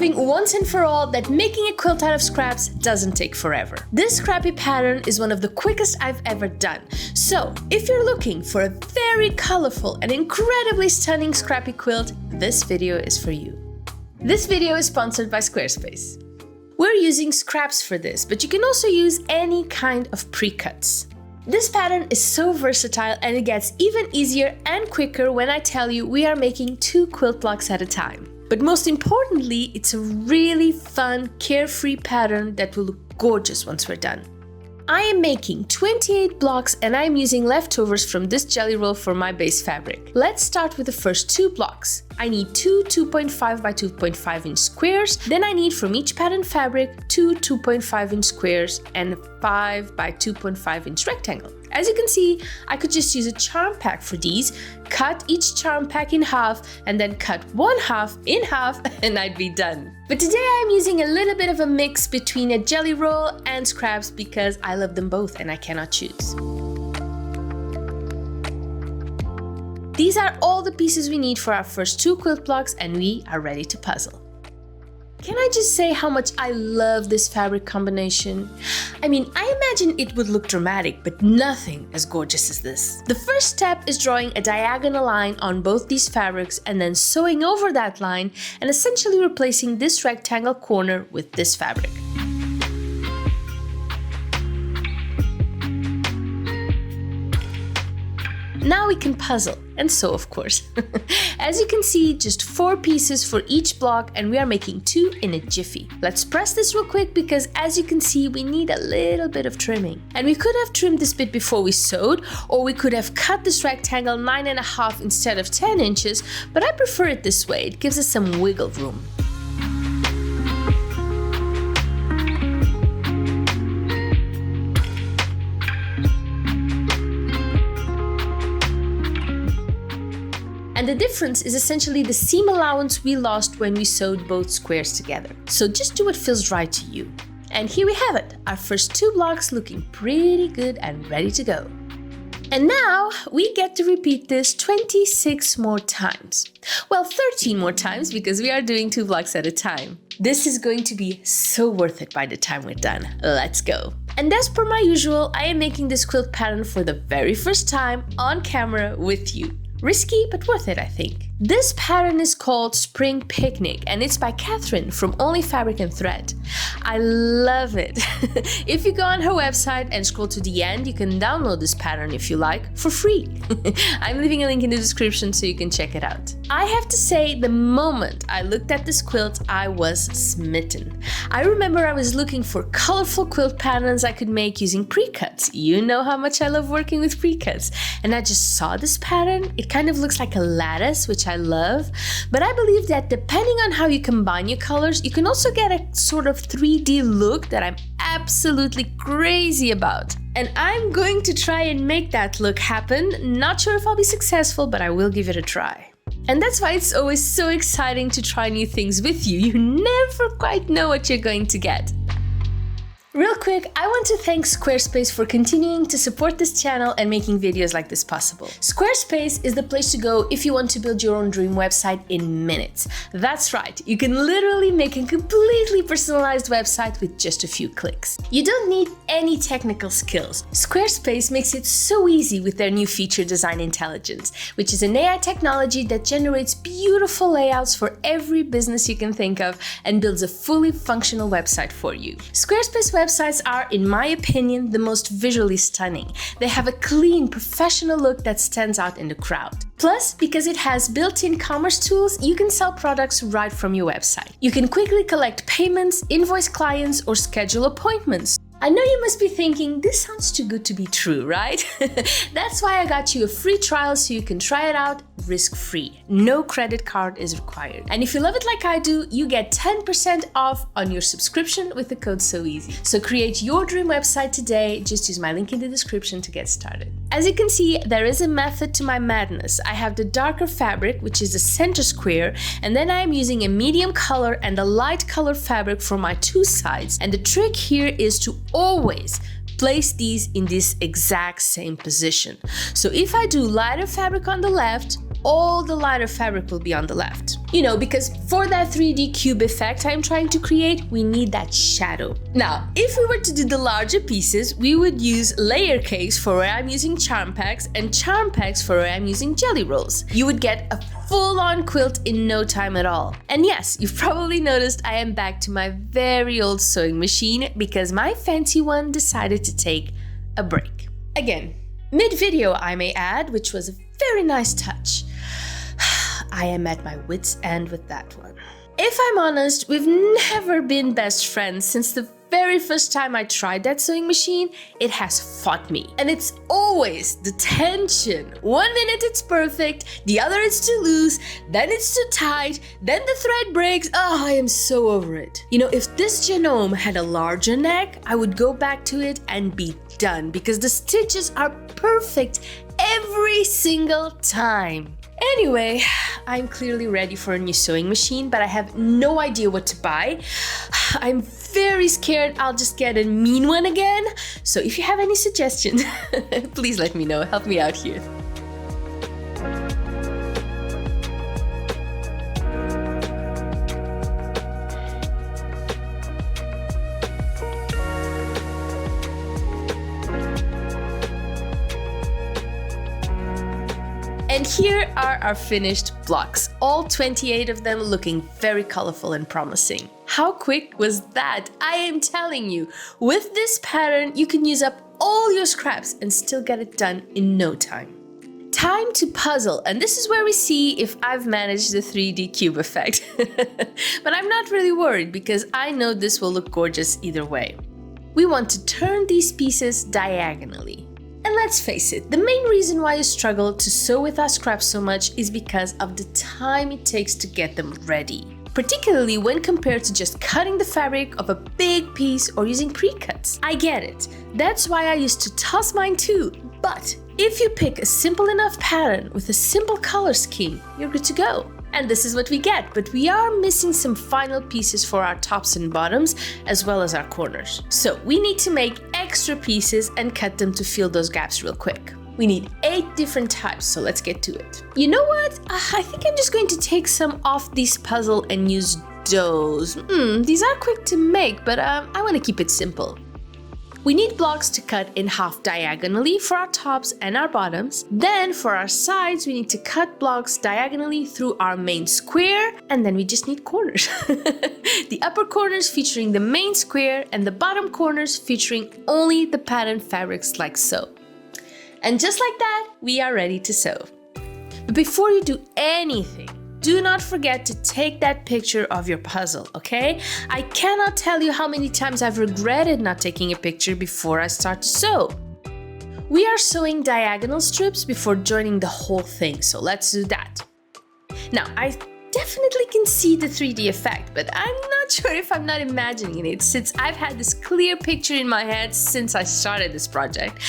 proving once and for all that making a quilt out of scraps doesn't take forever. This Scrappy pattern is one of the quickest I've ever done. So if you're looking for a very colorful and incredibly stunning Scrappy quilt, this video is for you. This video is sponsored by Squarespace. We're using scraps for this, but you can also use any kind of pre-cuts. This pattern is so versatile and it gets even easier and quicker when I tell you we are making 2 quilt blocks at a time. But most importantly, it's a really fun, carefree pattern that will look gorgeous once we're done. I am making 28 blocks and I'm using leftovers from this jelly roll for my base fabric. Let's start with the first 2 blocks. I need 2 2.5 by 2.5 inch squares, then I need from each pattern fabric 2 2.5 inch squares and 5 by 2.5 inch rectangle. As you can see, I could just use a charm pack for these, cut each charm pack in half and then cut one half in half and I'd be done. But today I'm using a little bit of a mix between a jelly roll and scraps because I love them both and I cannot choose. These are all the pieces we need for our first 2 quilt blocks and we are ready to puzzle. Can I just say how much I love this fabric combination? I mean, I imagine it would look dramatic, but nothing as gorgeous as this. The first step is drawing a diagonal line on both these fabrics and then sewing over that line and essentially replacing this rectangle corner with this fabric. Now we can puzzle, and sew of course. As you can see, just 4 pieces for each block and we are making 2 in a jiffy. Let's press this real quick because as you can see, we need a little bit of trimming. And we could have trimmed this bit before we sewed, or we could have cut this rectangle 9.5 instead of 10 inches, but I prefer it this way, it gives us some wiggle room. And the difference is essentially the seam allowance we lost when we sewed both squares together. So just do what feels right to you. And here we have it, our first 2 blocks looking pretty good and ready to go. And now we get to repeat this 26 more times. Well, 13 more times because we are doing 2 blocks at a time. This is going to be so worth it by the time we're done. Let's go. And as per my usual, I am making this quilt pattern for the very first time on camera with you. Risky, but worth it, I think. This pattern is called Spring Picnic and it's by Catherine from Only Fabric and Thread. I love it. If you go on her website and scroll to the end, you can download this pattern if you like, for free. I'm leaving a link in the description so you can check it out. I have to say, the moment I looked at this quilt, I was smitten. I remember I was looking for colorful quilt patterns I could make using pre-cuts. You know how much I love working with pre-cuts. And I just saw this pattern. It kind of looks like a lattice, which I love, but I believe that depending on how you combine your colors, you can also get a sort of 3D look that I'm absolutely crazy about. And I'm going to try and make that look happen. Not sure if I'll be successful, but I will give it a try. And that's why it's always so exciting to try new things with you. You never quite know what you're going to get. Real quick, I want to thank Squarespace for continuing to support this channel and making videos like this possible. Squarespace is the place to go if you want to build your own dream website in minutes. That's right, you can literally make a completely personalized website with just a few clicks. You don't need any technical skills. Squarespace makes it so easy with their new feature Design Intelligence, which is an AI technology that generates beautiful layouts for every business you can think of and builds a fully functional website for you. Squarespace websites are, in my opinion, the most visually stunning. They have a clean, professional look that stands out in the crowd. Plus, because it has built-in commerce tools, you can sell products right from your website. You can quickly collect payments, invoice clients, or schedule appointments. I know you must be thinking, this sounds too good to be true, right? That's why I got you a free trial so you can try it out risk-free. No credit card is required. And if you love it like I do, you get 10% off on your subscription with the code SOEASY. So create your dream website today. Just use my link in the description to get started. As you can see, there is a method to my madness. I have the darker fabric, which is the center square, and then I am using a medium color and a light color fabric for my 2 sides. And the trick here is to always place these in this exact same position. So if I do lighter fabric on the left, all the lighter fabric will be on the left. You know, because for that 3D cube effect I'm trying to create, we need that shadow. Now, if we were to do the larger pieces, we would use layer cakes for where I'm using charm packs and charm packs for where I'm using jelly rolls. You would get a full-on quilt in no time at all. And yes, you've probably noticed I am back to my very old sewing machine because my fancy one decided to take a break. Again, mid-video I may add, which was a very nice touch. I am at my wit's end with that one. If I'm honest, we've never been best friends since the very first time I tried that sewing machine. It has fought me. And it's always the tension. 1 minute it's perfect, the other it's too loose, then it's too tight, then the thread breaks. Oh, I am so over it. You know, if this genome had a larger neck, I would go back to it and be done because the stitches are perfect every single time. Anyway, I'm clearly ready for a new sewing machine, but I have no idea what to buy. I'm very scared I'll just get a mean one again. So if you have any suggestions, please let me know. Help me out here. And here are our finished blocks, all 28 of them looking very colorful and promising. How quick was that? I am telling you, with this pattern, you can use up all your scraps and still get it done in no time. Time to puzzle, and this is where we see if I've managed the 3D cube effect. But I'm not really worried because I know this will look gorgeous either way. We want to turn these pieces diagonally. And let's face it, the main reason why you struggle to sew with our scraps so much is because of the time it takes to get them ready. Particularly when compared to just cutting the fabric of a big piece or using pre-cuts. I get it. That's why I used to toss mine too. But if you pick a simple enough pattern with a simple color scheme, you're good to go. And this is what we get, but we are missing some final pieces for our tops and bottoms, as well as our corners. So we need to make extra pieces and cut them to fill those gaps real quick. We need 8 different types, so let's get to it. You know what? I think I'm just going to take some off this puzzle and use those. These are quick to make, but I want to keep it simple. We need blocks to cut in half diagonally for our tops and our bottoms. Then for our sides, we need to cut blocks diagonally through our main square, and then we just need corners. The upper corners featuring the main square and the bottom corners featuring only the pattern fabrics like so. And just like that, we are ready to sew. But before you do anything, do not forget to take that picture of your puzzle, okay? I cannot tell you how many times I've regretted not taking a picture before I start to sew. We are sewing diagonal strips before joining the whole thing, so let's do that. Now, I definitely can see the 3D effect, but I'm not sure if I'm not imagining it since I've had this clear picture in my head since I started this project.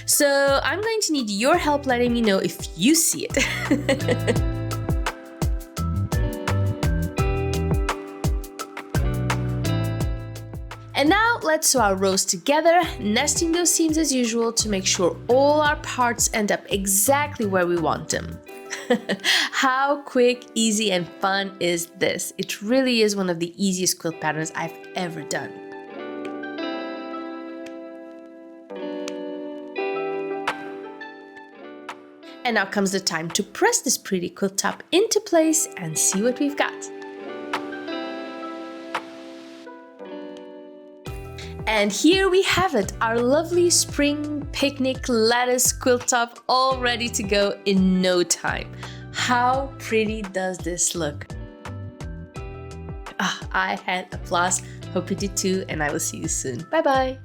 So I'm going to need your help letting me know if you see it. And now let's sew our rows together, nesting those seams as usual to make sure all our parts end up exactly where we want them. How quick, easy, and fun is this? It really is one of the easiest quilt patterns I've ever done. And now comes the time to press this pretty quilt top into place and see what we've got. And here we have it, our lovely spring picnic lattice quilt top all ready to go in no time. How pretty does this look? I had applause. Hope you did too, and I will see you soon. Bye bye.